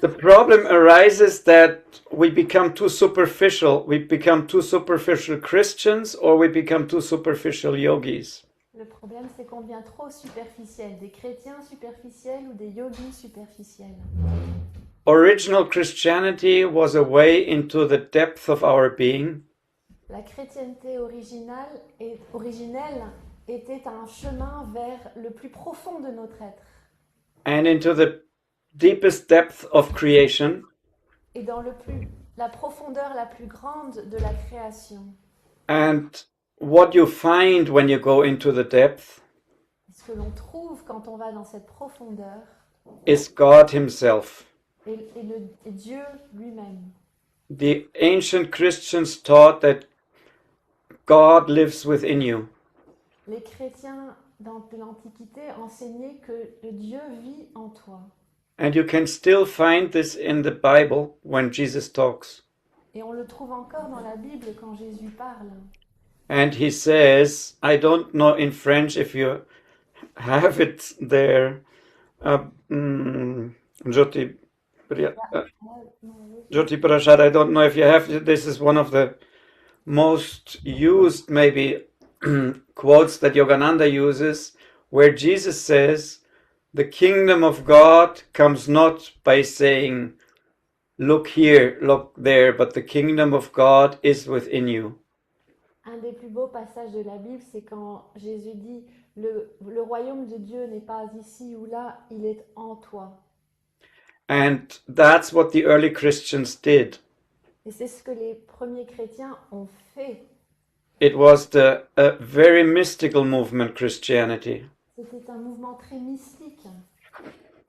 The problem arises that we become too superficial. We become too superficial Christians or we become too superficial yogis. Le problème, c'est qu'on devient trop superficiel, des chrétiens superficiels ou des yogis superficiels. Original Christianity was a way into the depth of our being. La chrétienté originelle était un chemin vers le plus profond de notre être. And into the deepest depth of creation. Et dans la profondeur la plus grande de la création. And what you find when you go into the depth Ce que l'on trouve quand on va dans cette profondeur is God himself. et Dieu lui-même. The ancient Christians taught that God lives within you. Les chrétiens dans l'Antiquité enseignaient que le Dieu vit en toi. And you can still find this in the Bible when Jesus talks. Et on le trouve encore dans la Bible quand Jésus parle. And he says, I don't know in French if you have it there. Jyoti Prashad, I don't know if you have it. This is one of the most used, maybe, quotes that Yogananda uses, where Jesus says, the kingdom of God comes not by saying, look here, look there, but the kingdom of God is within you. Un des plus beaux passages de la Bible, c'est quand Jésus dit le royaume de Dieu n'est pas ici ou là, il est en toi. And that's what the early Christians did. Et c'est ce que les premiers chrétiens ont fait. It was a very mystical movement, Christianity. C'était un mouvement très mystique.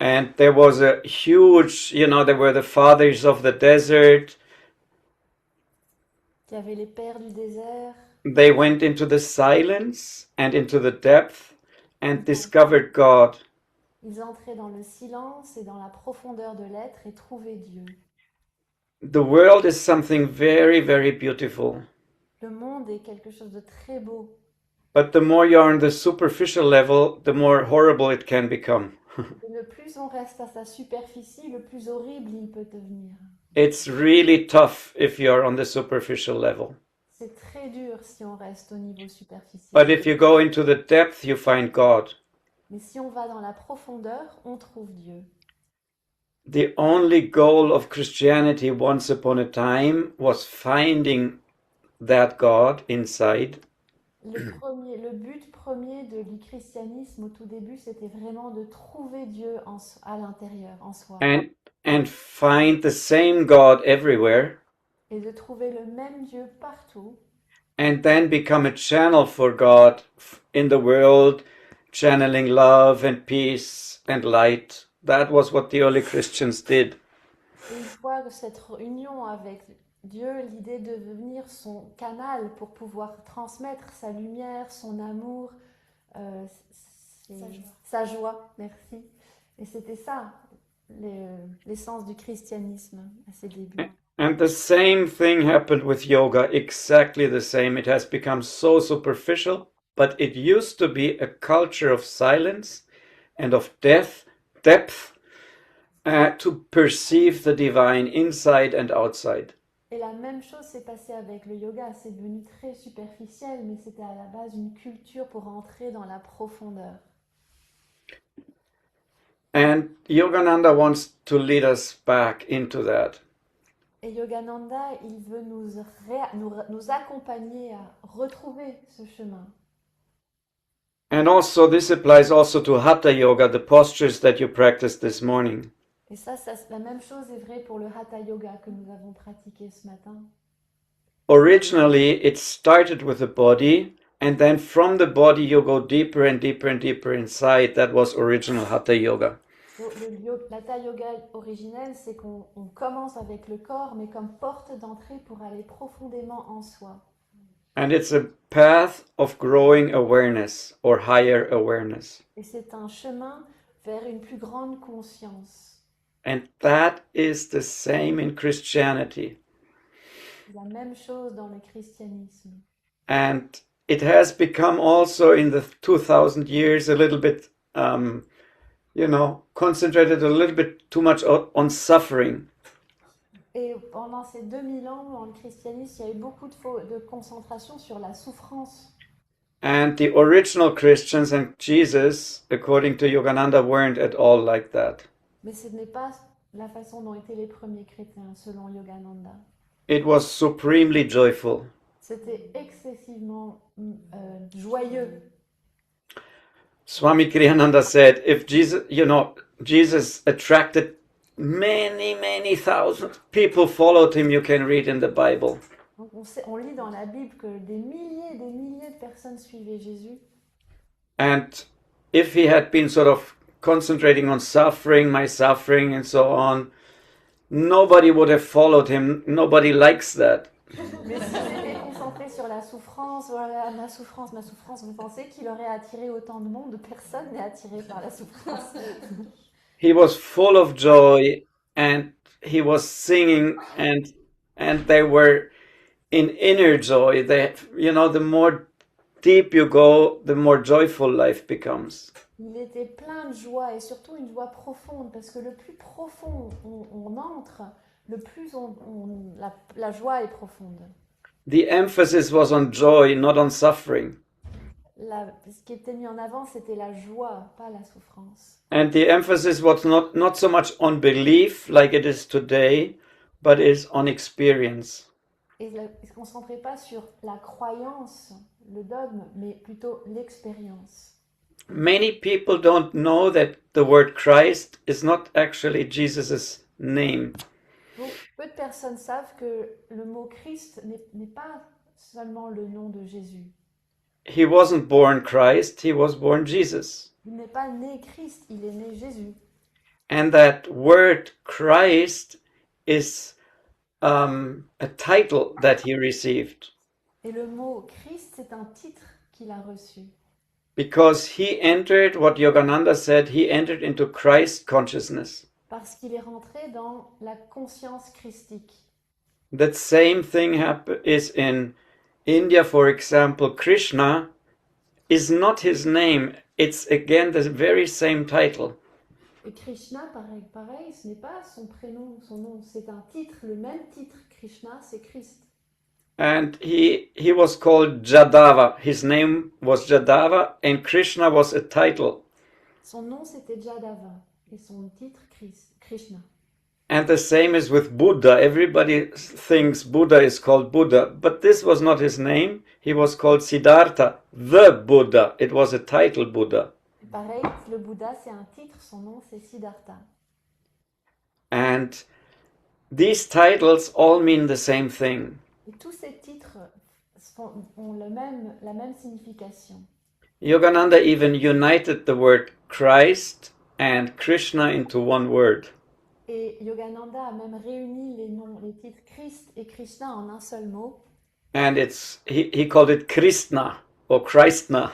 And there was a huge, there were the fathers of the desert. Il y avait les pères du désert. They went into the silence and into the depth and discovered God. Ils entraient dans le silence et dans la profondeur de l'être et trouvaient Dieu. The world is something very, very beautiful. Le monde est quelque chose de très beau. But the more you're on the superficial level, the more horrible it can become. Et le plus on reste à sa superficie, le plus horrible il peut devenir. It's really tough if you're on the superficial level. C'est très dur si on reste au niveau superficiel. But if you go into the depth, you find God. Mais si on va dans la profondeur, on trouve Dieu. The only goal of Christianity once upon a time was finding that God inside. Le but premier du christianisme au tout début, c'était vraiment de trouver Dieu à l'intérieur, en soi. And find the same God everywhere. Et de trouver le même Dieu partout. And then become a channel for God in the world, channeling love and peace and light. That was what the early Christians did. Et une fois cette union avec Dieu, l'idée de devenir son canal pour pouvoir transmettre sa lumière, son amour, sa joie, merci. Et c'était ça, l'essence du christianisme à ses débuts. And the same thing happened with yoga, exactly the same. It has become so superficial, but it used to be a culture of silence and of depth, to perceive the divine inside and outside. Et la même chose s'est passée avec le yoga. C'est devenu très superficiel, mais c'était à la base une culture pour entrer dans la profondeur. And Yogananda wants to lead us back into that. Et Yogananda, il veut nous accompagner à retrouver ce chemin. And also, this applies also to Hatha Yoga, the postures that you practiced this morning. Et ça, la même chose est vraie pour le Hatha Yoga que nous avons pratiqué ce matin. Originally, it started with the body, and then from the body you go deeper and deeper and deeper inside. That was original Hatha Yoga. L'Hatha Yoga originel, c'est qu'on commence avec le corps, mais comme porte d'entrée pour aller profondément en soi. And it's a path of growing awareness or higher awareness. Et c'est un chemin vers une plus grande conscience. And that is the same in Christianity. C'est la même chose dans le christianisme. And it has become also in the 2000 years a little bit concentrated a little bit too much on suffering. Et pendant ces 2000 ans, dans le christianisme, il y a eu beaucoup de concentration sur la souffrance. And the original Christians and Jesus, according to Yogananda, weren't at all like that. Mais ce n'est pas la façon dont étaient les premiers chrétiens, selon Yogananda. It was supremely joyful. C'était excessivement joyeux. Swami Kriyananda said, if Jesus attracted many thousands people followed him, you can read in the Bible. Donc on lit dans la Bible que des milliers de personnes suivaient Jésus. And if he had been sort of concentrating on suffering, my suffering, and so on, nobody would have followed him. Nobody likes that. Mais s'il était concentré sur la souffrance, voilà, ma souffrance, vous pensez qu'il aurait attiré autant de monde? Personne n'est attiré par la souffrance. He was full of joy, and he was singing, and they were in inner joy. The more deep you go, the more joyful life becomes. Il était plein de joie, et surtout une joie profonde, parce que le plus profond on entre, le plus la joie est profonde. The emphasis was on joy, not on suffering. Ce qui était mis en avant, c'était la joie, pas la souffrance. And the emphasis was not so much on belief like it is today, but is on experience. Et il ne se concentrait pas sur la croyance, le dogme, mais plutôt l'expérience. Many people don't know that the word Christ is not actually Jesus' name. Donc, peu de personnes savent que le mot Christ n'est pas seulement le nom de Jésus. He wasn't born Christ, he was born Jesus. Il n'est pas né Christ, il est né Jésus. And that word Christ is a title that he received. Et le mot Christ, c'est un titre qu'il a reçu. Because he entered, what Yogananda said, he entered into Christ consciousness. Parce qu'il est rentré dans la conscience christique. That same thing is in India, for example. Krishna is not his name. It's again the very same title. Et Krishna, pareil, ce n'est pas son prénom, son nom, c'est un titre, le même titre. Krishna, c'est Christ. And he was called Jadava. His name was Jadava, and Krishna was a title. Son nom, c'était Jayadev, et son titre, Krishna. And the same is with Buddha. Everybody thinks Buddha is called Buddha, but this was not his name. He was called Siddhartha, the Buddha. It was a title, Buddha. Pareil, le Bouddha, c'est un titre, son nom, c'est Siddhartha. And these titles all mean the same thing. Et tous ces titres ont la même signification. Yogananda even united the word Christ and Krishna into one word. Et Yogananda a même réuni les titres Christ et Krishna en un seul mot. And he called it Krishna or Christna.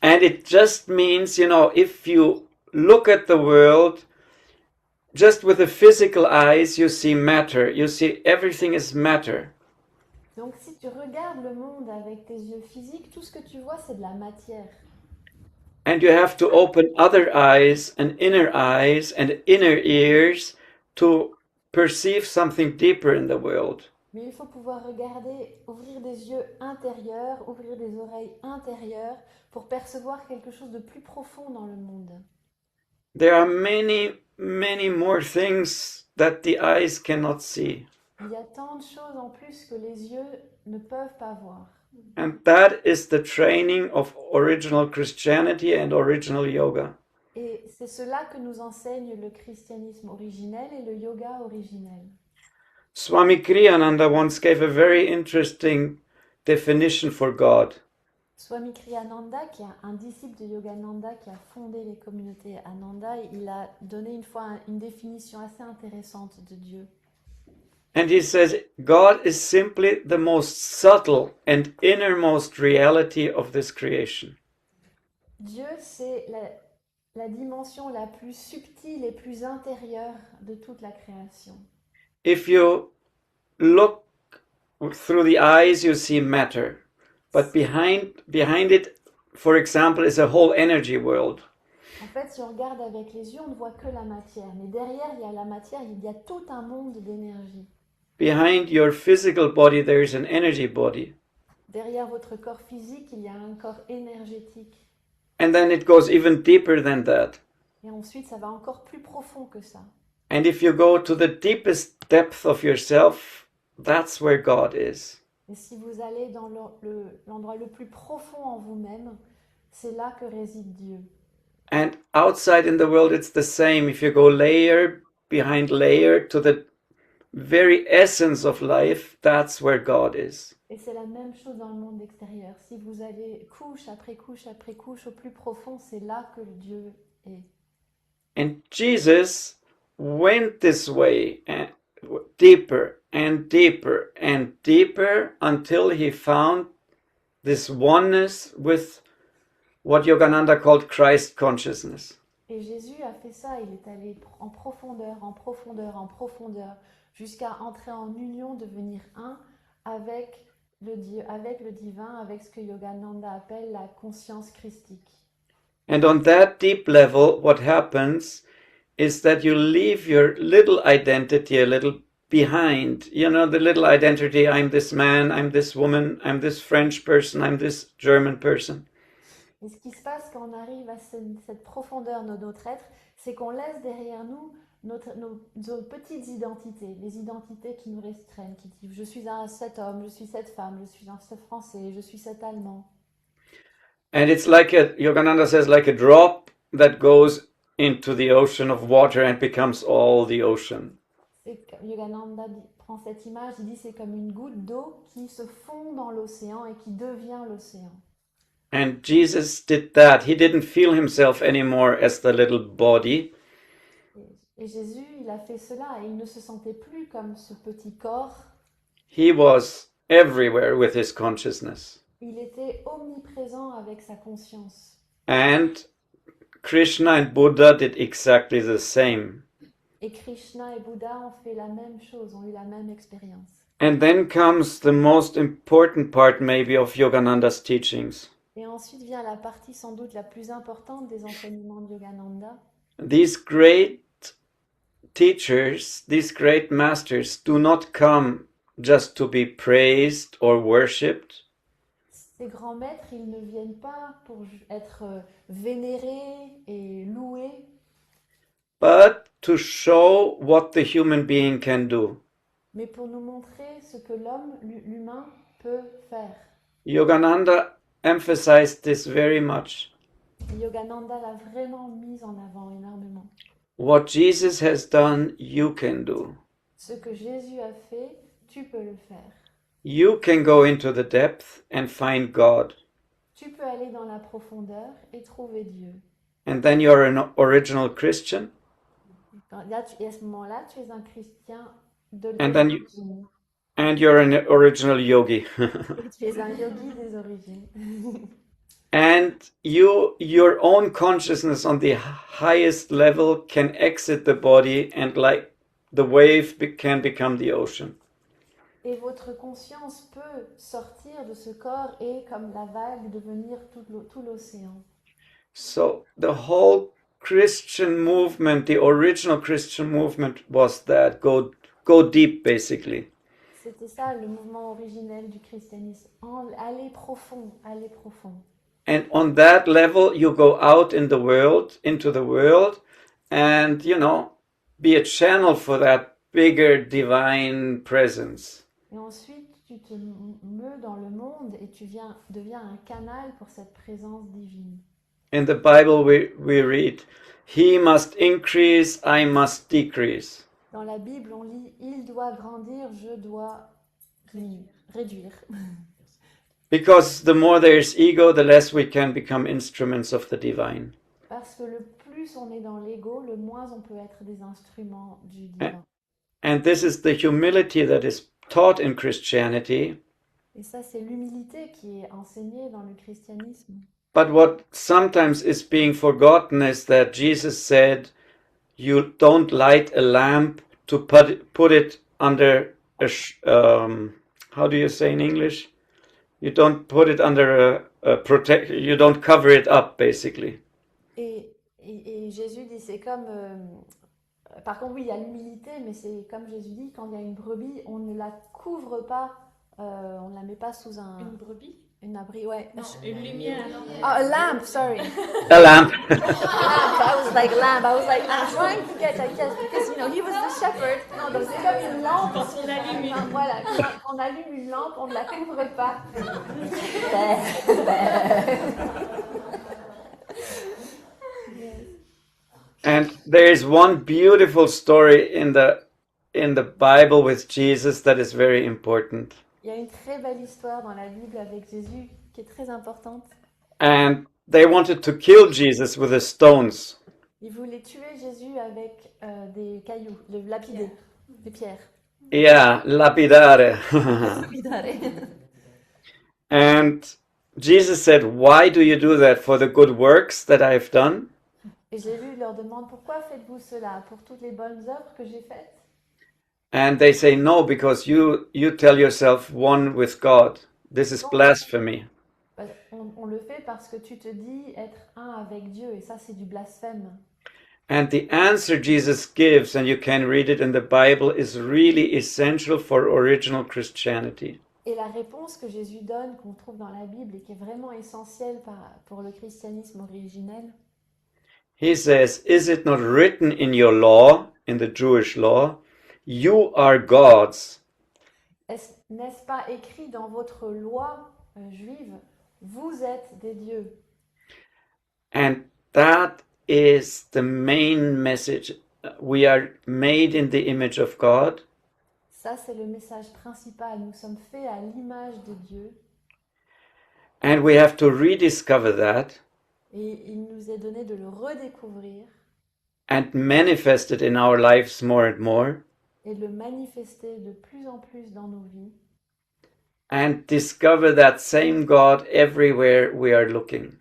And it just means, if you look at the world just with the physical eyes, you see matter. You see everything is matter. Donc si tu regardes le monde avec tes yeux physiques, tout ce que tu vois, c'est de la matière. And you have to open other eyes and inner ears to perceive something deeper in the world. Mais il faut pouvoir regarder, ouvrir des yeux intérieurs, ouvrir des oreilles intérieures pour percevoir quelque chose de plus profond dans le monde. There are many more things that the eyes cannot see. Il y a tant de choses en plus que les yeux ne peuvent pas voir. And that is the training of original Christianity and original yoga. Et c'est cela que nous enseigne le christianisme originel et le yoga originel. Swami Kriyananda once gave a very interesting definition for God. Swami Kriyananda, qui est un disciple de Yogananda, qui a fondé les communautés Ananda, il a donné une fois une définition assez intéressante de Dieu. And he says, God is simply the most subtle and innermost reality of this creation. Dieu, c'est la dimension la plus subtile et plus intérieure de toute la création. If you look through the eyes, you see matter. But behind it, for example, is a whole energy world. En fait, si on regarde avec les yeux, on ne voit que la matière. Mais derrière, il y a la matière, il y a tout un monde d'énergie. Behind your physical body, there is an energy body. Derrière votre corps physique, il y a un corps énergétique. And then it goes even deeper than that. Et ensuite, ça va encore plus profond que ça. And if you go to the deepest depth of yourself, that's where God is. Et si vous allez dans l'endroit le plus profond en vous-même, c'est là que réside Dieu. And outside in the world, it's the same. If you go layer behind layer to the very essence of life, that's where God is. Et c'est la même chose dans le monde extérieur. Si vous allez couche après couche après couche au plus profond, c'est là que Dieu est. And Jesus went this way, and deeper and deeper and deeper until he found this oneness with what Yogananda called Christ consciousness. Et Jésus a fait ça, il est allé en profondeur, en profondeur, en profondeur, jusqu'à entrer en union, devenir un avec le Dieu, avec le divin, avec ce que Yogananda appelle la conscience christique. And on that deep level, what happens is that you leave your little identity a little behind. You know, the little identity, I'm this man, I'm this woman, I'm this French person, I'm this German person. Et ce qui se passe quand on arrive à cette profondeur de notre être, c'est qu'on laisse derrière nous nos petites identités, les identités qui nous restreignent, qui disent je suis cet homme, je suis cette femme, je suis ce français, je suis cet allemand. And it's like Yogananda says, like a drop that goes into the ocean of water and becomes all the ocean. Yogananda prend cette image, il dit c'est comme une goutte d'eau qui se fond dans l'océan et qui devient l'océan. And Jesus did that. He didn't feel himself anymore as the little body. Et Jésus, il a fait cela et il ne se sentait plus comme ce petit corps. He was everywhere with his consciousness. Il était omniprésent avec sa conscience. And Krishna and Buddha did exactly the same. Et Krishna et Bouddha ont fait la même chose, ont eu la même expérience. And then comes the most important part maybe of Yogananda's teachings. Et ensuite vient la partie sans doute la plus importante des enseignements de Yogananda. These great teachers, these great masters do not come just to be praised or worshipped. Ces grands maîtres, ils ne viennent pas pour être vénérés et loués, But to show what the human being can do. mais pour nous montrer ce que l'homme, l'humain, peut faire. Yogananda emphasized this very much. Et Yogananda l'a vraiment mis en avant énormément. What Jesus has done, you can do. Ce que Jésus a fait, tu peux le faire. You can go into the depth and find God. Tu peux aller dans la profondeur et trouver Dieu. And then you're an original Christian. Et à ce moment-là, tu es un chrétien de And then l'origine. And you're an original yogi. Et tu es un yogi des origines. And your own consciousness on the highest level can exit the body, and like the wave can become the ocean. Et votre conscience peut sortir de ce corps et, comme la vague, devenir tout l'océan. So the whole Christian movement, the original Christian movement, was that go deep, basically. C'était ça le mouvement originel du christianisme. Aller profond, aller profond. And on that level, you go out in the world, into the world, and, be a channel for that bigger divine presence. Et ensuite, tu te meus dans le monde et tu deviens un canal pour cette présence divine. In the Bible, we read, He must increase, I must decrease. Dans la Bible, on lit « Il doit grandir, je dois réduire ». Because the more there is ego, the less we can become instruments of the divine. Parce que le plus on est dans l'ego, le moins on peut être des instruments du divin. And this is the humility that is taught in Christianity. Et ça, c'est l'humilité qui est enseignée dans le christianisme. But what sometimes is being forgotten is that Jesus said, you don't light a lamp to put it under a, how do you say in English? You don't put it under a protect. You don't cover it up, basically. Et Jésus dit, c'est comme... par contre, oui, il y a l'humilité, mais c'est comme Jésus dit, quand il y a une brebis, on ne la couvre pas, on ne la met pas sous un... Une brebis? Une abri, ouais. Non, une lumière. Oh, a lamp, sorry. A lamp. Lamp, I was like lamp, I was like, I'm trying to get, I guess, because, you know, he was the shepherd. Non, donc c'est comme une lampe. Quand il allume une... Voilà, quand on allume une lampe, on ne la couvre pas. And there is one beautiful story in the Bible with Jesus that is very important. Il y a une très belle histoire dans la Bible avec Jésus qui est très importante. And they wanted to kill Jesus with the stones. Ils voulaient tuer Jésus avec des cailloux, lapider, des pierres. Yeah, lapidare. And Jesus said, "Why do you do that? For the good works that I've done?" Et Jésus leur demande, pourquoi faites-vous cela? Pour toutes les bonnes œuvres que j'ai faites? And they say, "No, because you tell yourself one with God. This is blasphemy." On le fait parce que tu te dis être un avec Dieu, et ça c'est du blasphème. And the answer Jesus gives, and you can read it in the Bible, is really essential for original Christianity. Et la réponse que Jésus donne, qu'on trouve dans la Bible et qui est vraiment essentielle pour le christianisme originel, He says, "Is it not written in your law, in the Jewish law, you are gods?" n'est-ce pas écrit dans votre loi juive, vous êtes des dieux? And that is the main message. We are made in the image of God. Ça, c'est le message principal. Nous sommes faits à l'image de Dieu. And we have to rediscover that Et il nous est donné de le redécouvrir and manifest it in our lives more and more. et de le manifester de plus en plus dans nos vies. And discover that same God everywhere we are looking.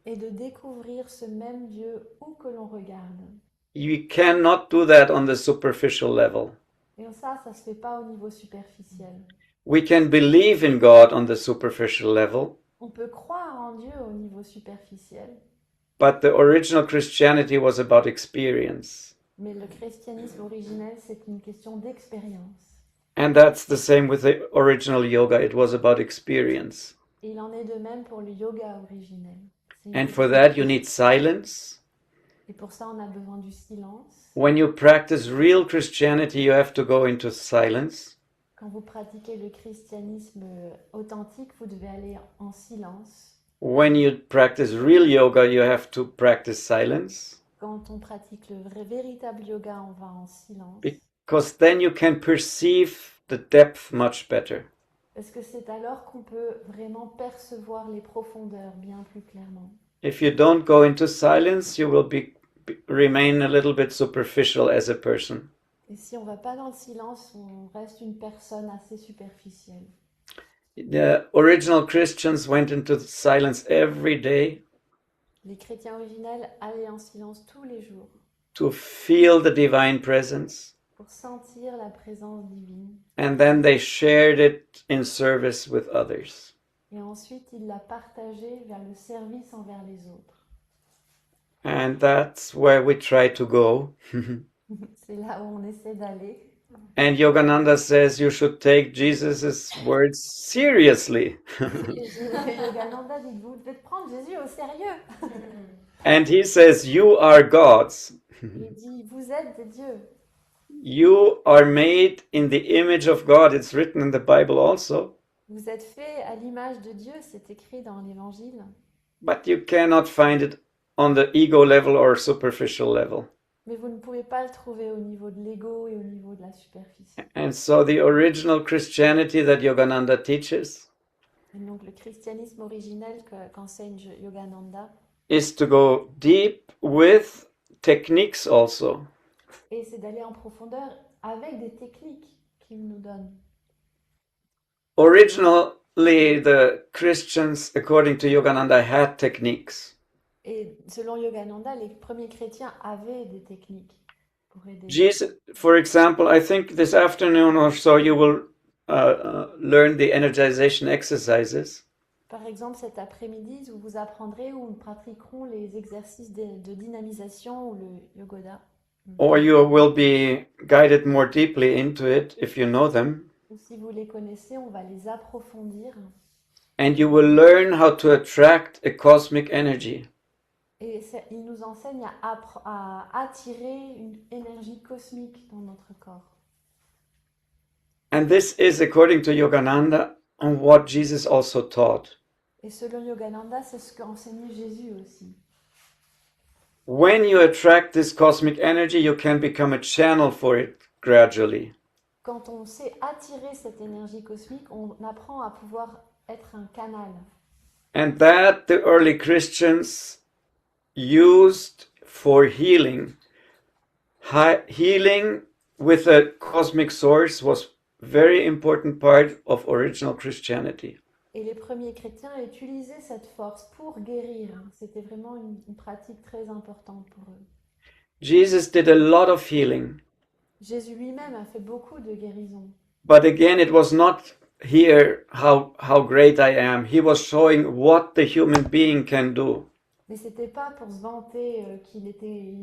Et de découvrir ce même Dieu où que l'on regarde. You cannot do that on the superficial level. Et ça se fait pas au niveau superficiel. We can believe in God on the superficial level, On peut croire en Dieu au niveau superficiel, but the original Christianity was about experience. mais le christianisme originel, c'est une question d'expérience. And that's the same with the original yoga. It was about experience. Et il en est de même pour le yoga originel. And for that you need silence. Et pour ça, on a besoin du silence. When you practice real Christianity, you have to go into silence. Quand vous pratiquez le christianisme authentique, vous devez aller en silence. When you practice real yoga, you have to practice silence. Quand on pratique le vrai, véritable yoga, on va en silence. Because then you can perceive the depth much better. Parce que c'est alors qu'on peut vraiment percevoir les profondeurs bien plus clairement. If you don't go into silence, you will remain a little bit superficial as a person. Et si on va pas dans le silence, on reste une personne assez superficielle. The original Christians went into silence every day Les chrétiens originels allaient en silence tous les jours to feel the divine presence, pour sentir la présence divine. and then they shared it in service with others. Et ensuite, ils la partageaient vers le service envers les autres. And that's where we try to go. C'est là où on essaie d'aller. And Yogananda says you should take Jesus' words seriously. Et Yogananda dit, vous devez prendre Jésus au sérieux. And he says, you are gods. Il dit, vous êtes des dieux. You are made in the image of God. It's written in the Bible also. Vous êtes faits à l'image de Dieu, c'est écrit dans l'Évangile. But you cannot find it on the ego level or superficial level. Mais vous ne pouvez pas le trouver au niveau de l'ego et au niveau de la superficie. And so the original Christianity that Yogananda teaches Et donc le christianisme originel qu'enseigne Yogananda, is to go deep with techniques also. et c'est d'aller en profondeur avec des techniques qu'il nous donne. Originally, the Christians, according to Yogananda, had techniques. Et selon Yogananda, les premiers chrétiens avaient des techniques pour aider. Jesus, for example, I think this afternoon or so you will learn the energization exercises. Par exemple, cet après-midi, vous apprendrez ou nous pratiquerons les exercices de dynamisation ou le Yogoda. Or you will be guided more deeply into it if you know them. Ou si vous les connaissez, on va les approfondir. And you will learn how to attract a cosmic energy. Et il nous enseigne à attirer une énergie cosmique dans notre corps. And this is, according to Yogananda, what Jesus also taught. Et selon Yogananda, c'est ce qu'enseignait Jésus aussi. When you attract this cosmic energy, you can become a channel for it gradually. Quand on sait attirer cette énergie cosmique, on apprend à pouvoir être un canal. And that the early Christians used for healing. Healing with a cosmic source was very important part of original Christianity. Et les premiers chrétiens utilisaient cette force pour guérir. C'était vraiment une pratique très importante pour eux. Jesus did a lot of healing. Jésus lui-même a fait beaucoup de guérisons. But again, it was not here how great I am. He was showing what the human being can do. Mais c'était pas pour se vanter qu'il était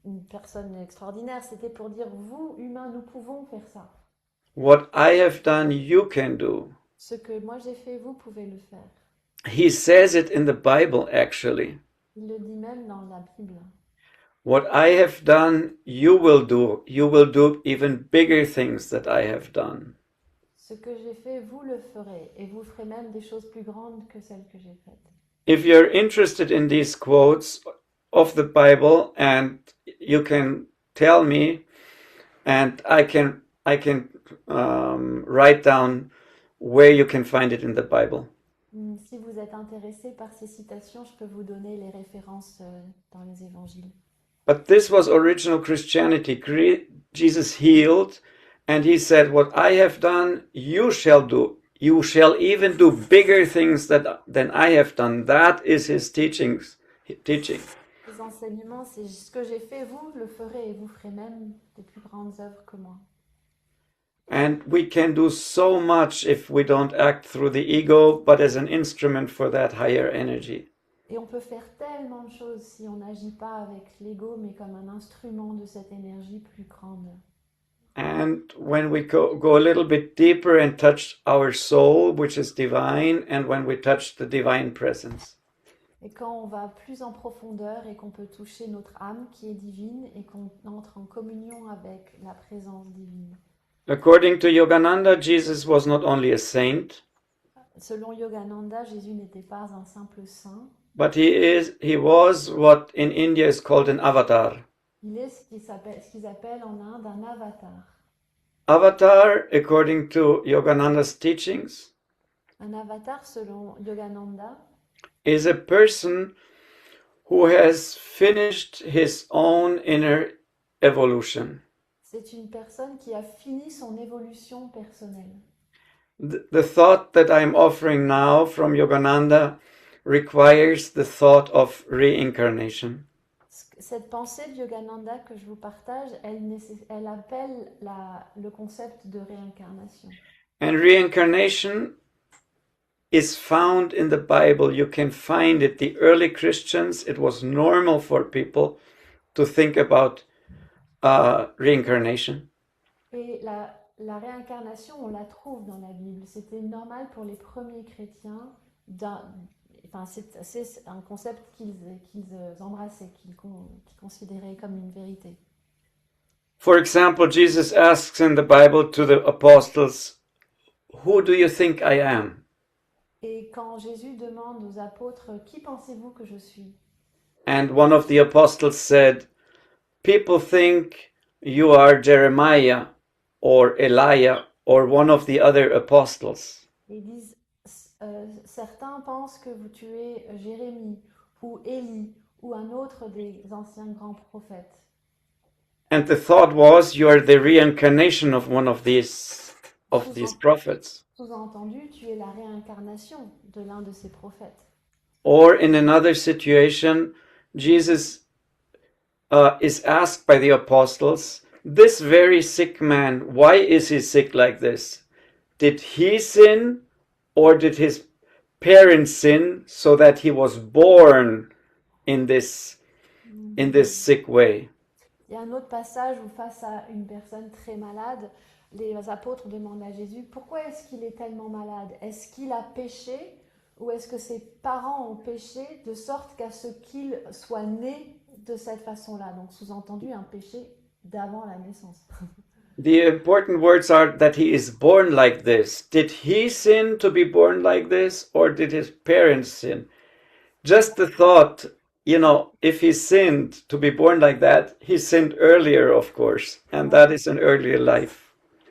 une personne extraordinaire. C'était pour dire, vous, humains, nous pouvons faire ça. What I have done, you can do. Ce que moi j'ai fait, vous pouvez le faire. He says it in the Bible, actually. Il le dit même dans la Bible. What I have done, you will do. You will do even bigger things that I have done. Ce que j'ai fait, vous le ferez. Et vous ferez même des choses plus grandes que celles que j'ai faites. If you're interested in these quotes of the Bible, and you can tell me, and I can write down where you can find it in the Bible. Si vous êtes intéressé par ces citations, je peux vous donner les références dans les évangiles. But this was original Christianity. Jesus healed, and he said, what I have done, you shall do. You shall even do bigger things than I have done. That is his teaching. Les enseignements, c'est ce que j'ai fait, vous le ferez, et vous ferez même de plus grandes œuvres que moi. And we can do so much if we don't act through the ego, but as an instrument for that higher energy. Et on peut faire tellement de choses si on n'agit pas avec l'ego, mais comme un instrument de cette énergie plus grande. And when we go a little bit deeper and touch our soul, which is divine, and when we touch the divine presence. Et quand on va plus en profondeur et qu'on peut toucher notre âme qui est divine et qu'on entre en communion avec la présence divine. According to Yogananda, Jesus was not only a saint, Selon Yogananda, Jésus n'était pas un simple saint. but he was what in India is called an avatar. Il est ce qu'ils appellent en Inde un avatar. Avatar, according to Yogananda's teachings, Un avatar, selon Yogananda, is a person who has finished his own inner evolution. c'est une personne qui a fini son évolution personnelle. The thought that I'm offering now from Yogananda requires the thought of reincarnation. Cette pensée de Yogananda que je vous partage, elle appelle le concept de réincarnation. And reincarnation is found in the Bible. You can find it. The early Christians, it was normal for people to think about reincarnation. Et la réincarnation, on la trouve dans la Bible. C'était normal pour les premiers chrétiens. C'est un concept qu'ils embrassaient, qu'ils considéraient comme une vérité. For example, Jesus asks in the Bible to the apostles, "Who do you think I am?" Et quand Jésus demande aux apôtres, qui pensez-vous que je suis? And one of the apostles said, "People think you are Jeremiah or Elijah or one of the other apostles." Ils disent, certains pensent que tu es Jérémie ou Élie ou un autre des anciens grands prophètes. And the thought was, you are the reincarnation of one of these prophets. Sous-entendu, tu es la réincarnation de l'un de ces prophètes. Or in another situation, Jesus is asked by the apostles, this very sick man, why is he sick like this? Did he sin or did his parents sin so that he was born in this sick way? Il y a un autre passage où face à une personne très malade, les apôtres demandent à Jésus, pourquoi est-ce qu'il est tellement malade? Est-ce qu'il a péché ou est-ce que ses parents ont péché de sorte qu'à ce qu'il soit né de cette façon-là? Donc sous-entendu un péché d'avant la naissance. The important words are that he is born like this. Did he sin to be born like this or did his parents sin? Just the thought, if he sinned to be born like that, he sinned earlier, of course, and that is an earlier life.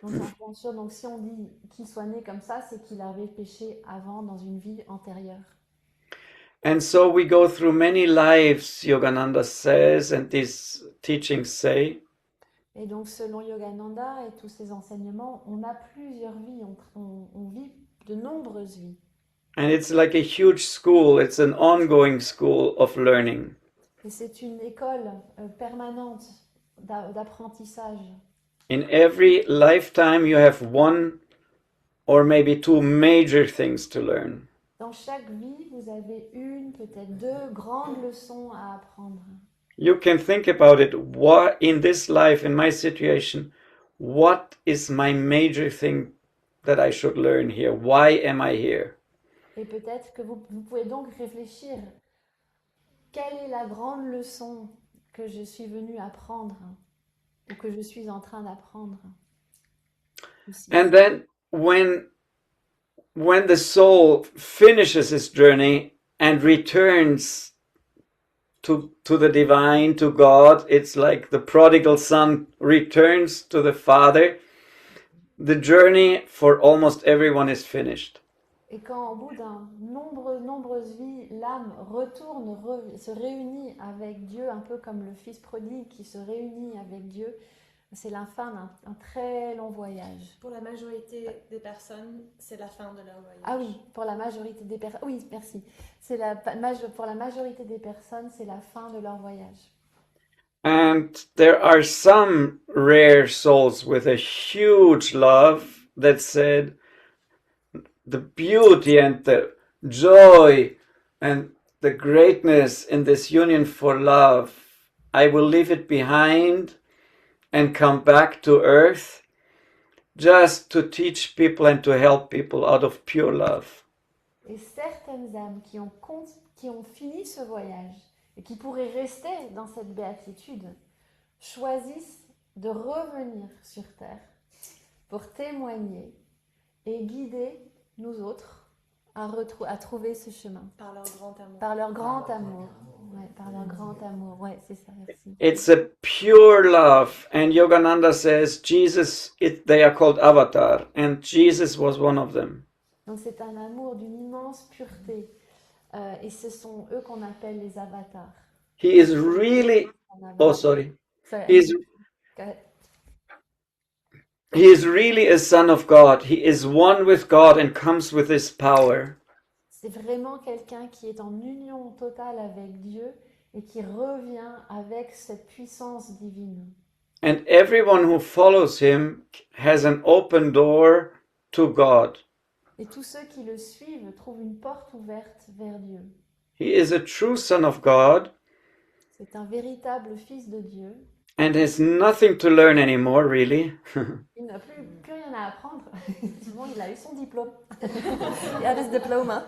Donc si on dit qu'il soit né comme ça, c'est qu'il avait péché avant dans une vie antérieure. And so we go through many lives, Yogananda says, and these teachings say. Et donc selon Yogananda et tous ses enseignements, on a plusieurs vies, on vit de nombreuses vies. And it's like a huge school, it's an ongoing school of learning. Et c'est une école permanente d'apprentissage. In every lifetime you have one or maybe two major things to learn. Dans chaque vie, vous avez une, peut-être deux grandes leçons à apprendre. You can think about it, what in this life, in my situation, what is my major thing that I should learn here? Why am I here? Et peut-être que vous pouvez donc réfléchir, quelle est la grande leçon que je suis venue apprendre ou que je suis en train d'apprendre? And then when the soul finishes its journey and returns to the divine, to God, it's like the prodigal son returns to the Father. The journey for almost everyone is finished. Et quand au bout d'un nombreuses vies, l'âme se réunit avec Dieu, un peu comme le fils prodigue qui se réunit avec Dieu, c'est la fin d'un très long voyage. Pour la majorité des personnes, c'est la fin de leur voyage. Ah oui, pour la majorité des personnes, oui, merci. Pour la majorité des personnes, c'est la fin de leur voyage. And there are some rare souls with a huge love that said, the beauty and the joy and the greatness in this union for love, I will leave it behind and come back to earth just to teach people and to help people out of pure love. Et certaines âmes qui ont fini ce voyage et qui pourraient rester dans cette béatitude choisissent de revenir sur terre pour témoigner et guider nous autres à trouver ce chemin. Par leur grand amour. Par leur grand amour. Ouais, par leur grand amour. Ouais, c'est ça, merci. It's a pure love. And Yogananda says, they are called avatar. And Jesus was one of them. Donc c'est un amour d'une immense pureté. Et ce sont eux qu'on appelle les avatars. He is really... Oh, sorry. He is really a son of God. He is one with God and comes with his power. C'est vraiment quelqu'un qui est en union totale avec Dieu et qui revient avec cette puissance divine. And everyone who follows him has an open door to God. Et tous ceux qui le suivent trouvent une porte ouverte vers Dieu. He is a true son of God. C'est un véritable fils de Dieu. And has nothing to learn anymore, really. Il n'a plus rien à apprendre. Bon, il a eu son diplôme. Il a his diploma.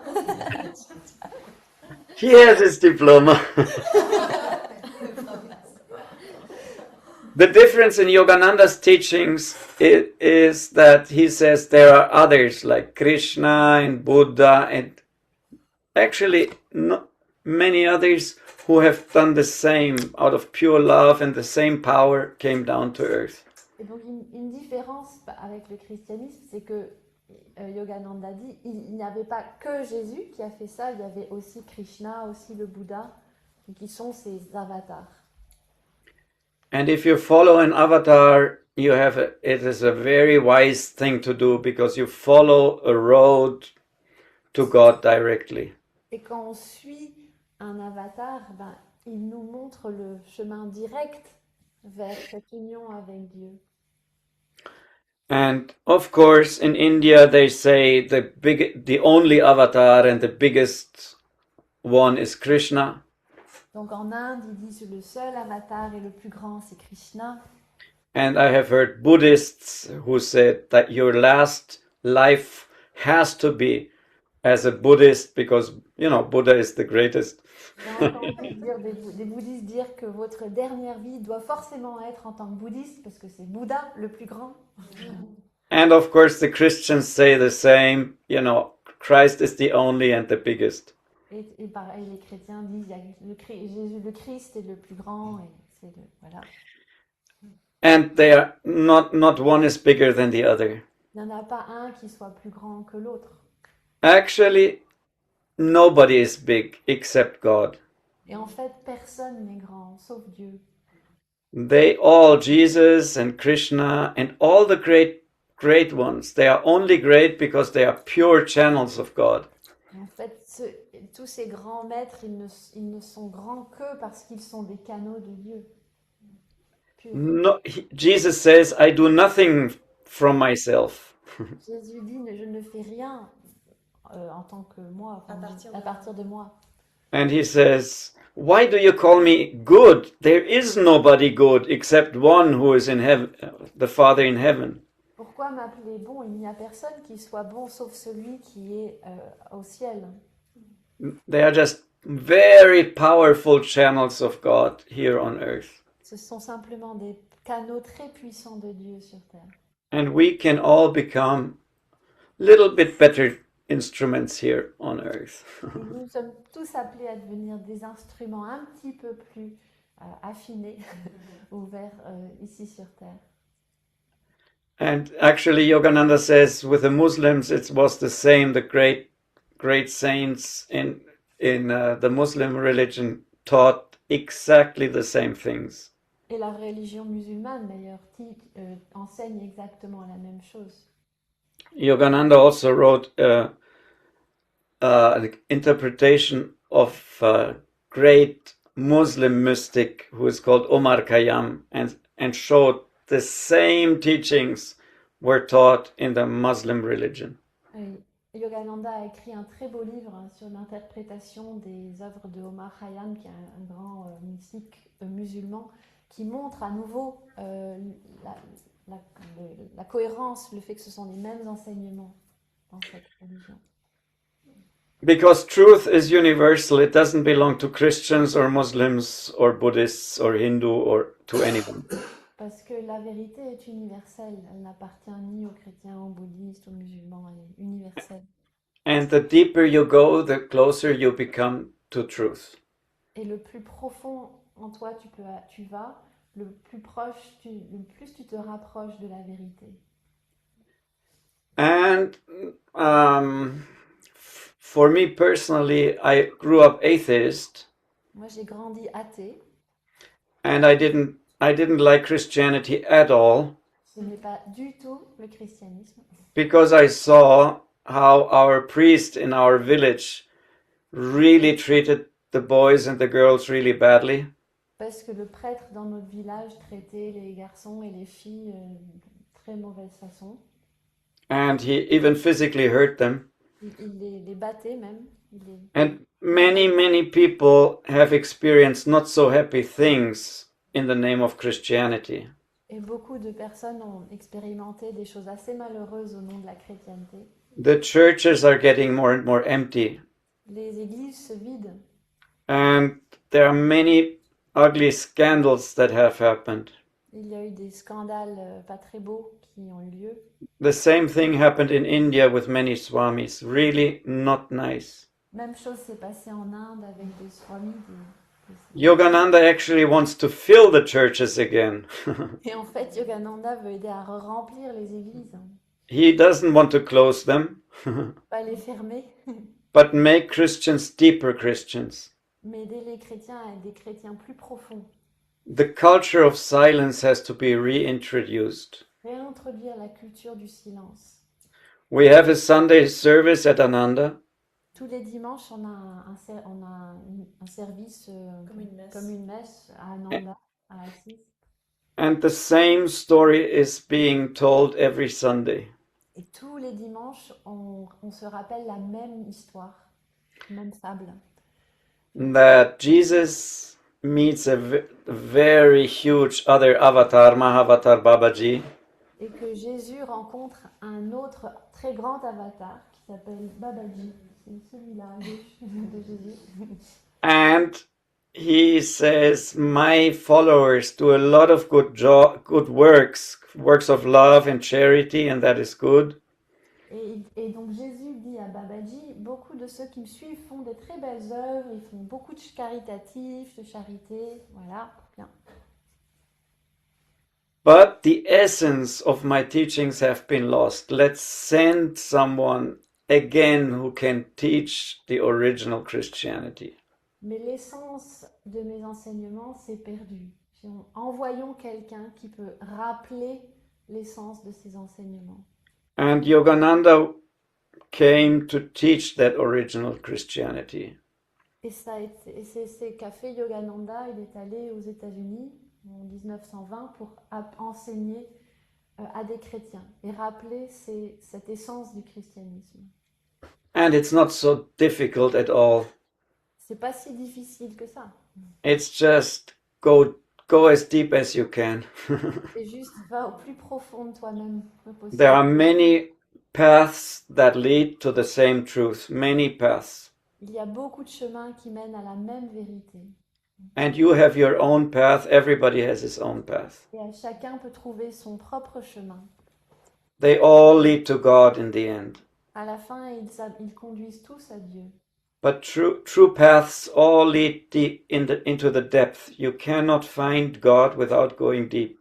He has his diploma. The difference in Yogananda's teachings is that he says there are others like Krishna and Buddha and actually many others who have done the same out of pure love and the same power came down to earth. Et donc une différence avec le christianisme, c'est que Yogananda dit il n'y avait pas que Jésus qui a fait ça, il y avait aussi Krishna, aussi le Bouddha, qui sont ces avatars. And if you follow an avatar, it is a very wise thing to do because you follow a road to God directly. Et quand on suit un avatar, il nous montre le chemin direct vers cette union avec Dieu. And of course, in India, they say the only avatar and the biggest one is Krishna. Donc en Inde, ils disent le seul avatar et le plus grand, c'est Krishna. And I have heard Buddhists who said that your last life has to be as a Buddhist because, Buddha is the greatest. J'ai entendu dire des bouddhistes dire que votre dernière vie doit forcément être en tant que bouddhiste parce que c'est Bouddha le plus grand. And of course, the Christians say the same, Christ is the only and the biggest. Et pareil, les chrétiens disent il y a Jésus le Christ est le plus grand et c'est le voilà. And they are not one is bigger than the other. Il n'y en a pas un qui soit plus grand que l'autre. Actually, nobody is big except God. Et en fait, personne n'est grand sauf Dieu. They all, Jesus and Krishna and all the great ones, they are only great because they are pure channels of God. Et en fait, tous ces grands maîtres, ils ne sont grands que parce qu'ils sont des canaux de Dieu. No, Jesus says, I do nothing from myself. Jésus dit, je ne fais rien en tant que moi, à partir de moi. And he says, why do you call me good? There is nobody good except one who is in heaven, the Father in heaven. Pourquoi m'appeler bon? Il n'y a personne qui soit bon sauf celui qui est au ciel. They are just very powerful channels of God here on earth. Ce sont simplement des canaux très puissants de Dieu sur terre. And we can all become a little bit better instruments here on earth. Nous sommes tous appelés à devenir des instruments un petit peu plus affinés, ouverts ici sur terre. And actually, Yogananda says with the Muslims, it was the same. The great saints in the Muslim religion taught exactly the same things. Et la religion musulmane, d'ailleurs, enseigne exactement la même chose. Yogananda also wrote an interpretation of a great Muslim mystic who is called Omar Khayyam and showed the same teachings were taught in the Muslim religion. Yogananda a écrit un très beau livre sur l'interprétation des œuvres de Omar Khayyam, qui est un grand mystique musulman, qui montre à nouveau la cohérence, le fait que ce sont les mêmes enseignements dans cette religion. Because truth is universal, it doesn't belong to Christians or Muslims or Buddhists or Hindu or to anyone. Parce que la vérité est universelle, elle n'appartient ni aux chrétiens, aux bouddhistes, aux musulmans, elle est universelle. And the deeper you go, the closer you become to truth. Et le plus profond en toi tu vas, le plus tu te rapproches de la vérité. And for me personally, I grew up atheist. Moi, j'ai grandi athée. And I didn't like Christianity at all. Ce n'est pas du tout le christianisme. Because I saw how our priest in our village really treated the boys and the girls really badly. Parce que le prêtre dans notre village traitait les garçons et les filles de très mauvaise façon. And he even physically hurt them. Il les battait même. And many people have experienced not so happy things in the name of Christianity. Et beaucoup de personnes ont expérimenté des choses assez malheureuses au nom de la chrétienté. The churches are getting more and more empty. Les églises se vident. And there are many ugly scandals that have happened. Il y a eu des scandales pas très beaux qui ont eu lieu. The same thing happened in India with many swamis. Really not nice. Même chose s'est passée en Inde avec des swamis. Yogananda actually wants to fill the churches again. Et en fait, Yogananda veut aider à remplir les églises. He doesn't want to close them. Pas les fermer. But make Christians deeper Christians. Mais aider les chrétiens à être des chrétiens plus profonds. The culture of silence has to be reintroduced. Réintroduire la culture du silence. We have a Sunday service at Ananda. Tous les dimanches, on a un service comme une messe à Ananda, à Assis. And the same story is being told every Sunday. Et tous les dimanches, on se rappelle la même histoire, même fable. That Jesus meets a very huge other avatar, Mahavatar Babaji. Et que Jésus rencontre un autre très grand avatar qui s'appelle Babaji. C'est celui-là à gauche de Jésus. And he says, my followers do a lot of good works of love and charity, and that is good. Et donc Jésus dit à Babaji, beaucoup de ceux qui me suivent font des très belles œuvres, ils font beaucoup de caritatifs, de charité, voilà, bien. But the essence of my teachings have been lost. Let's send someone again who can teach the original Christianity. Mais l'essence de mes enseignements s'est perdue. Envoyons quelqu'un qui peut rappeler l'essence de ces enseignements. And Yogananda came to teach that original Christianity. Et c'est ce qu'a fait Yogananda. Il est allé aux États-Unis en 1920 pour enseigner à des chrétiens et rappeler cette essence du christianisme. And it's not so difficult at all. C'est pas si difficile que ça. It's just go as deep as you can. C'est juste va au plus profond de toi-même que possible. There are many paths that lead to the same truth. Many paths. Il y a beaucoup de chemins qui mènent à la même vérité. And you have your own path. Everybody has his own path. Et chacun peut trouver son propre chemin. They all lead to God in the end. À la fin, ils conduisent tous à Dieu. But true paths all lead deep into the depth. You cannot find God without going deep.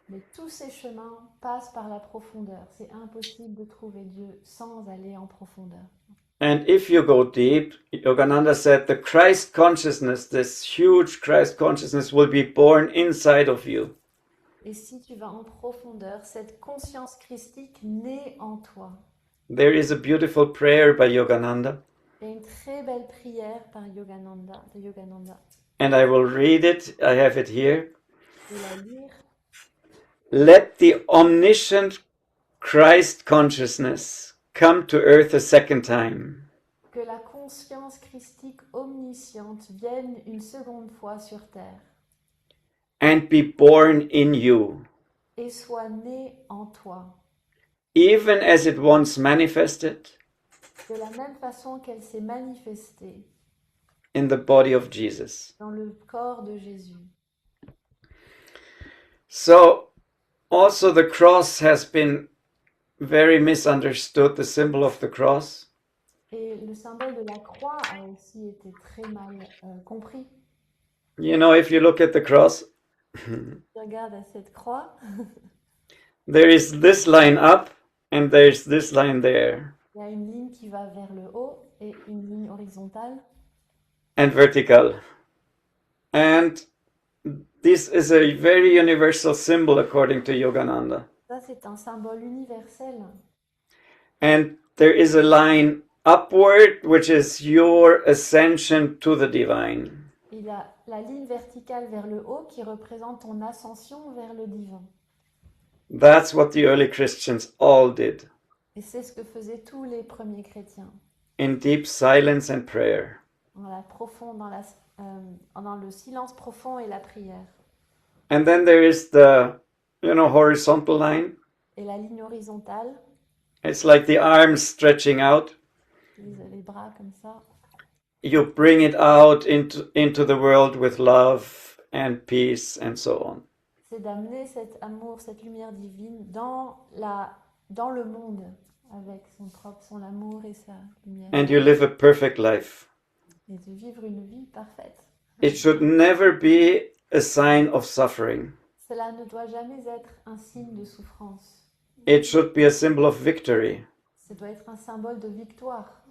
Mais tous ces chemins passent par la profondeur. C'est impossible de trouver Dieu sans aller en profondeur. And if you go deep, Yogananda said, the Christ consciousness, this huge Christ consciousness, will be born inside of you. Et si tu vas en profondeur, cette conscience christique naît en toi. There is a beautiful prayer by Yogananda. Il y a une très belle prière par Yogananda, de Yogananda. And I will read it. I have it here. Je vais la lire. Let the omniscient Christ consciousness come to earth a second time. Que la conscience christique omnisciente vienne une seconde fois sur terre. And be born in you. Et soit née en toi. Even as it once manifested. De la même façon qu'elle s'est manifestée. In the body of Jesus. Dans le corps de Jésus. So, also the cross has been very misunderstood, the symbol of the cross. Et le symbole de la croix a aussi été très mal compris. You know, if you look at the cross, Regarde à cette croix. there is this line up and there's this line there. Il y a une ligne qui va vers le haut et une ligne horizontale. And vertical. And this is a very universal symbol according to Yogananda. Ça, c'est un symbole universel. And there is a line upward, which is your ascension to the divine. Il y a la ligne verticale vers le haut qui représente ton ascension vers le divin. That's what the early Christians all did. Et c'est ce que faisaient tous les premiers chrétiens. In deep silence and prayer. Dans le silence profond et la prière. And then there is the, horizontal line. Et la ligne horizontale. It's like the arms stretching out. Les bras comme ça. You bring it out into the world with love and peace and so on. C'est d'amener cet amour, cette lumière divine dans le monde avec son amour et sa lumière. And you live a perfect life. Et de vivre une vie parfaite. It should never be a sign of suffering. Cela ne doit jamais être un signe de souffrance. It should be a symbol of victory. Ça doit être un symbole de victoire.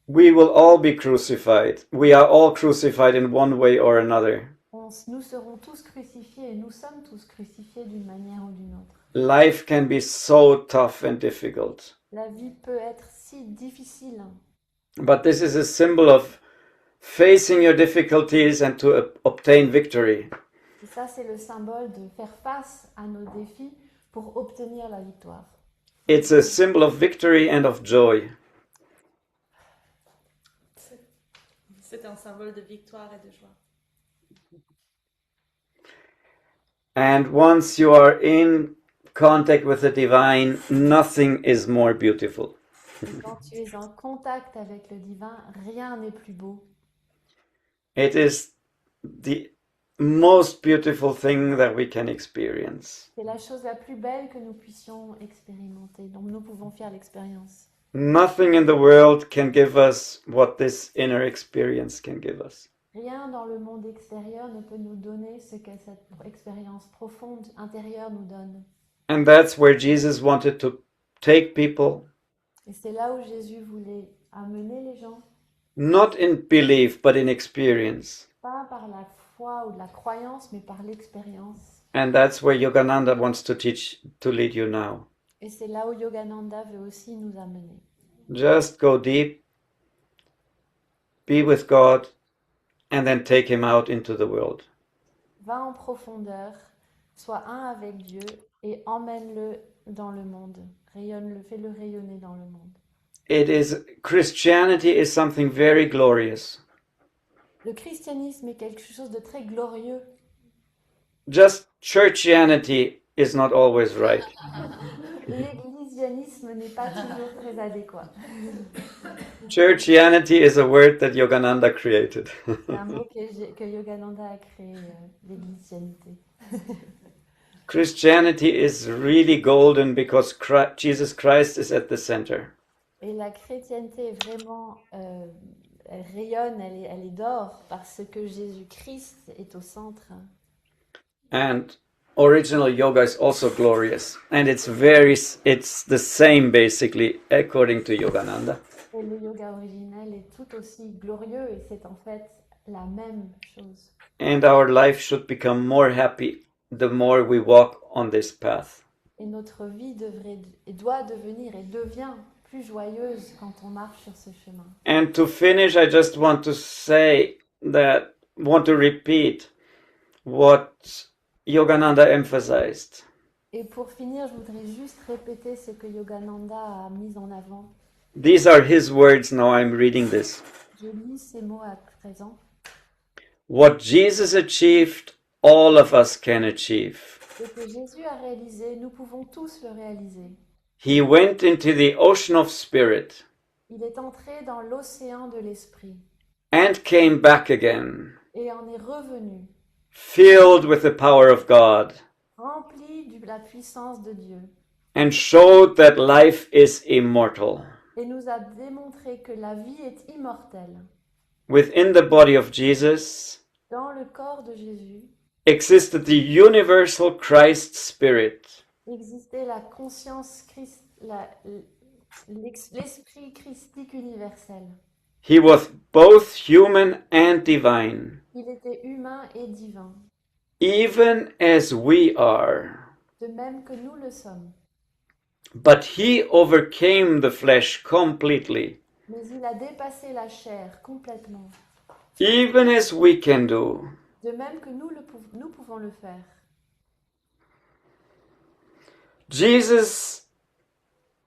We will all be crucified. We are all crucified in one way or another. Nous serons tous crucifiés et nous sommes tous crucifiés d'une manière ou d'une autre. Life can be so tough and difficult. La vie peut être si difficile. But this is a symbol of facing your difficulties and to obtain victory. Ça, c'est le symbole de faire face à nos défis pour obtenir la victoire. It's a symbol of victory and of joy. C'est un symbole de victoire et de joie. And once you are in contact with the divine, nothing is more beautiful. Et quand tu es en contact avec le divin, rien n'est plus beau. It is the most beautiful thing that we can experience. C'est la chose la plus belle que nous puissions expérimenter, dont nous pouvons faire l'expérience. Nothing in the world can give us what this inner experience can give us. Rien dans le monde extérieur ne peut nous donner ce que cette expérience profonde intérieure nous donne. And that's where Jesus wanted to take people, Et c'est là où Jésus voulait amener les gens, not in belief, but in experience. pas par la foi ou de la croyance, mais par l'expérience. And that's where Yogananda wants to teach, to lead you now. Et c'est là où Yogananda veut aussi nous amener. Just go deep, be with God, and then take him out into the world. Va en profondeur, sois un avec Dieu et emmène-le dans le monde. Rayonne-le, fais-le rayonner dans le monde. Christianity is something very glorious. Le christianisme est quelque chose de très glorieux. Just churchianity is not always right. L'églisianisme n'est pas toujours très adéquat. Churchianity is a word that Yogananda created. C'est un mot que Yogananda a créé, l'églisianité. Christianity is really golden because Jesus Christ is at the center. Et la chrétienté est vraiment, elle rayonne, elle est d'or parce que Jésus-Christ est au centre. And original yoga is also glorious. And it's the same basically according to Yogananda. Et le yoga originel est tout aussi glorieux et c'est en fait la même chose. And our life should become more happy the more we walk on this path. Et notre vie doit devenir et devient plus joyeuse quand on marche sur ce chemin. And to finish, I just want to repeat what Yogananda emphasized. Et pour finir, je voudrais juste répéter ce que Yogananda a mis en avant. These are his words, now I'm reading this. Je lis ces mots à présent. What Jesus achieved, all of us can achieve. Ce que Jésus a réalisé, nous pouvons tous le réaliser. He went into the ocean of spirit Il est entré dans l'océan de l'esprit and came back again, et en est revenu, filled with the power of God, rempli de la puissance de Dieu, and showed that life is immortal. et nous a démontré que la vie est immortelle. Within the body of Jesus Dans le corps de Jésus existed the universal Christ spirit, existait la conscience l'esprit christique universel. He was both human and divine, Il était humain et divin, even as we are. de même que nous le sommes. But he overcame the flesh completely, Mais il a dépassé la chair complètement, even as we can do. de même que nous pouvons le faire. Jesus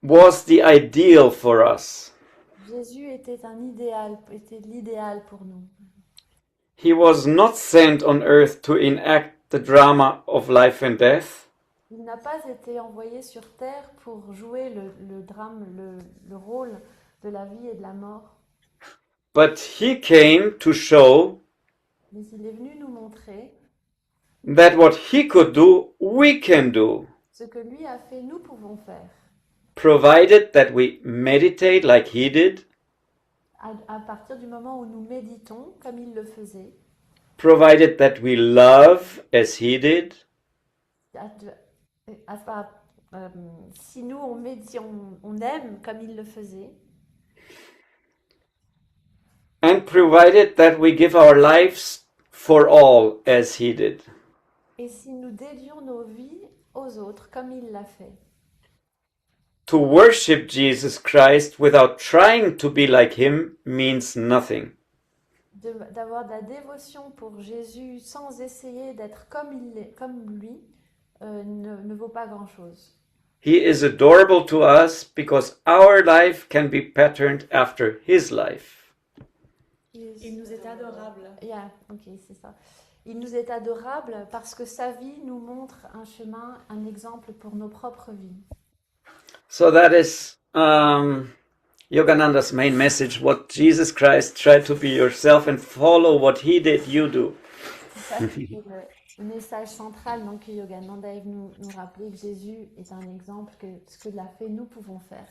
was the ideal for us. Jésus était l'idéal pour nous. He was not sent on earth to enact the drama of life and death, Il n'a pas été envoyé sur terre pour jouer le drame, le rôle de la vie et de la mort. but he came to show Mais il est venu nous montrer that what he could do, we can do, ce que lui a fait, nous pouvons faire. provided that we meditate like he did, À partir du moment où nous méditons comme il le faisait, provided that we love as he did, si nous on médite, on aime comme il le faisait, and provided that we give our lives for all as he did. et si nous dédions nos vies aux autres comme il l'a fait. To worship Jesus Christ without trying to be like him means nothing. d'avoir de la dévotion pour Jésus sans essayer d'être comme lui ne vaut pas grand-chose. He is adorable to us because our life can be patterned after his life. Il nous est adorable. Yeah, ok, c'est ça. Il nous est adorable parce que sa vie nous montre un chemin, un exemple pour nos propres vies. So that is Yogananda's main message. What Jesus Christ, try to be yourself and follow what he did, you do. Ça, c'est le message central donc, que Yogananda est venu nous rappeler que Jésus est un exemple, que ce qu'il a fait, nous pouvons faire.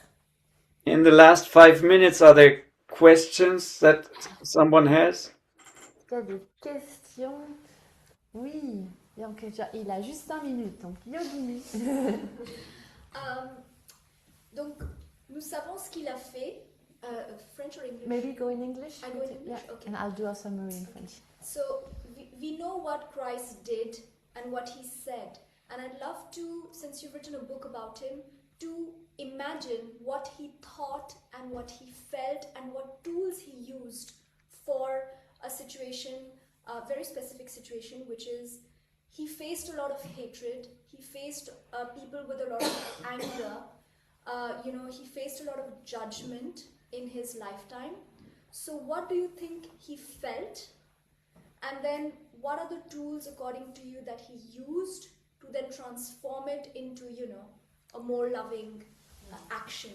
In the last 5 minutes, are there questions that someone has? Est-ce qu'il y a des questions? Oui, donc, il a juste 5 minutes, donc Yogi. Donc, nous savons ce qu'il a fait. French or English? Maybe go in English? I go in English? Yeah, Okay. and I'll do a summary in French. So, we know what Christ did and what he said. And I'd love to, since you've written a book about him, to imagine what he thought and what he felt and what tools he used for a situation, a very specific situation, which is he faced a lot of hatred, he faced people with a lot of anger, he faced a lot of judgment in his lifetime. So what do you think he felt? And then what are the tools, according to you, that he used to then transform it into, a more loving action?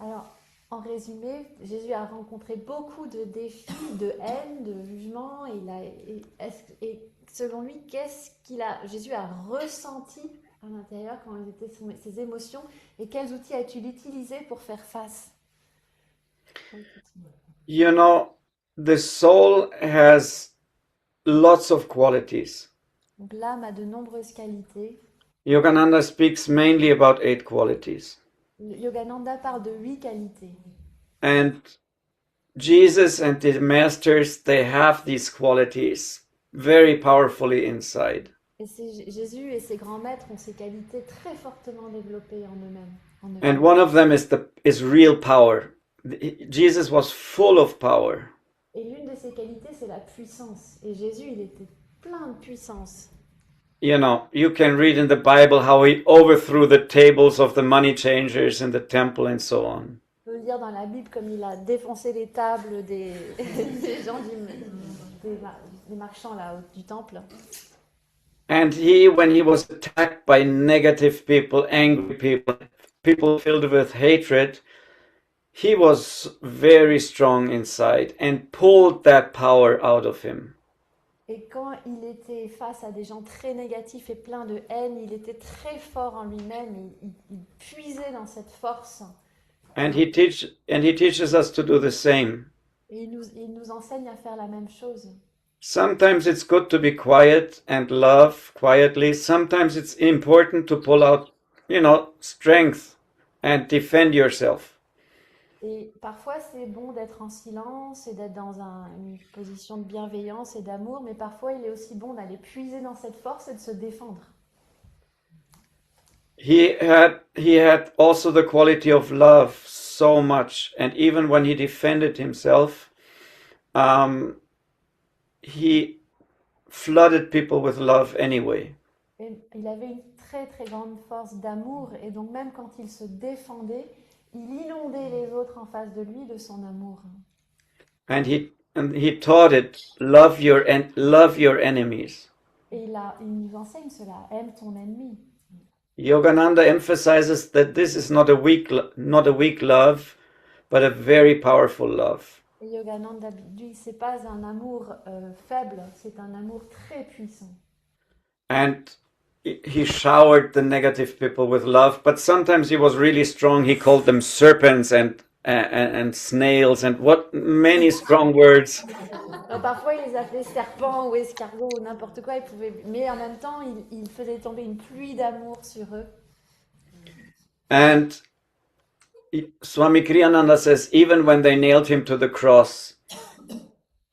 Alors, en résumé, Jésus a rencontré beaucoup de défis, de haine, de jugement. Et selon lui, Jésus a ressenti à l'intérieur quand étaient ses émotions et quels outils a-t-il utilisé pour faire face? The soul has lots of qualities. Donc l'âme a de nombreuses qualités. Yogananda speaks mainly about 8 qualities. Yogananda parle de 8 qualités. And Jesus and the masters, they have these qualities very powerfully inside. Et Jésus et ses grands maîtres ont ces qualités très fortement développées en eux-mêmes. And one of them is real power. Jesus was full of power. Et l'une de ces qualités, c'est la puissance. Et Jésus, il était plein de puissance. You can read in the Bible how he overthrew the tables of the money changers in the temple and so on. On peut lire dans la Bible comme il a défoncé les tables des gens des marchands là, du temple. And when he was attacked by negative people, angry people filled with hatred, he was very strong inside and pulled that power out of him. Et quand il était face à des gens très négatifs et pleins de haine, il était très fort en lui-même, il puisait dans cette force. And he teaches us to do the same. Et il nous enseigne à faire la même chose. Sometimes it's good to be quiet and love quietly. Sometimes it's important to pull out, strength and defend yourself. Et parfois, c'est bon d'être en silence et d'être dans une position de bienveillance et d'amour, mais parfois, il est aussi bon d'aller puiser dans cette force et de se défendre. He had also the quality of love so much, and even when he defended himself, he flooded people with love anyway. Et il avait une très très grande force d'amour, et donc même quand il se défendait, il inondait les autres en face de lui de son amour. And he taught it, love your enemies. Et il nous enseigne cela, aime ton ennemi. Yogananda emphasizes that this is not a weak love, but a very powerful love. Et Yogananda dit, c'est pas un amour faible, c'est un amour très puissant. And he showered the negative people with love, but sometimes he was really strong. He called them serpents and snails and what many strong words. Alors, parfois, il les appelait serpents ou escargots ou n'importe quoi. Mais en même temps, il faisait tomber une pluie d'amour sur eux. And Swami Kriyananda says, even when they nailed him to the cross,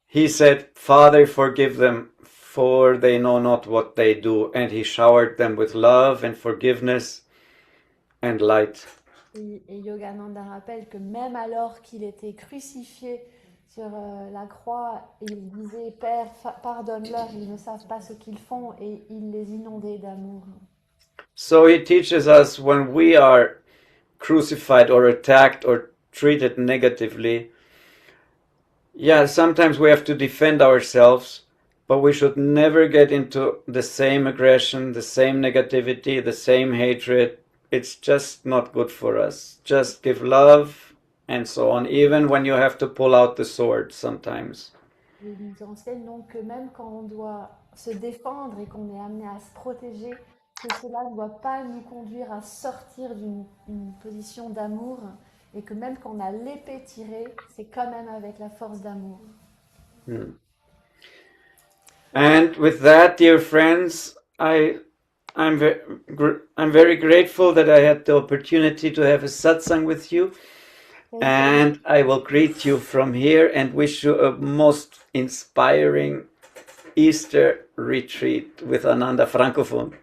he said, Father, forgive them, for they know not what they do. And he showered them with love and forgiveness and light. Et Yogananda rappelle que même alors qu'il était crucifié sur la croix, il disait « Père, pardonne-leur, ils ne savent pas ce qu'ils font » et il les inondait d'amour. So he teaches us when we are crucified or attacked or treated negatively, yeah, sometimes we have to defend ourselves, but we should never get into the same aggression, the same negativity, the same hatred. It's just not good for us. Just give love and so on, even when you have to pull out the sword sometimes. Il nous enseigne donc que même quand on doit se défendre et qu'on est amené à se protéger, que cela ne doit pas nous conduire à sortir d'une position d'amour et que même quand on a l'épée tirée, c'est quand même avec la force d'amour. And with that, dear friends, I'm very grateful that I had the opportunity to have a satsang with you. And I will greet you from here and wish you a most inspiring Easter retreat with Ananda Francophone.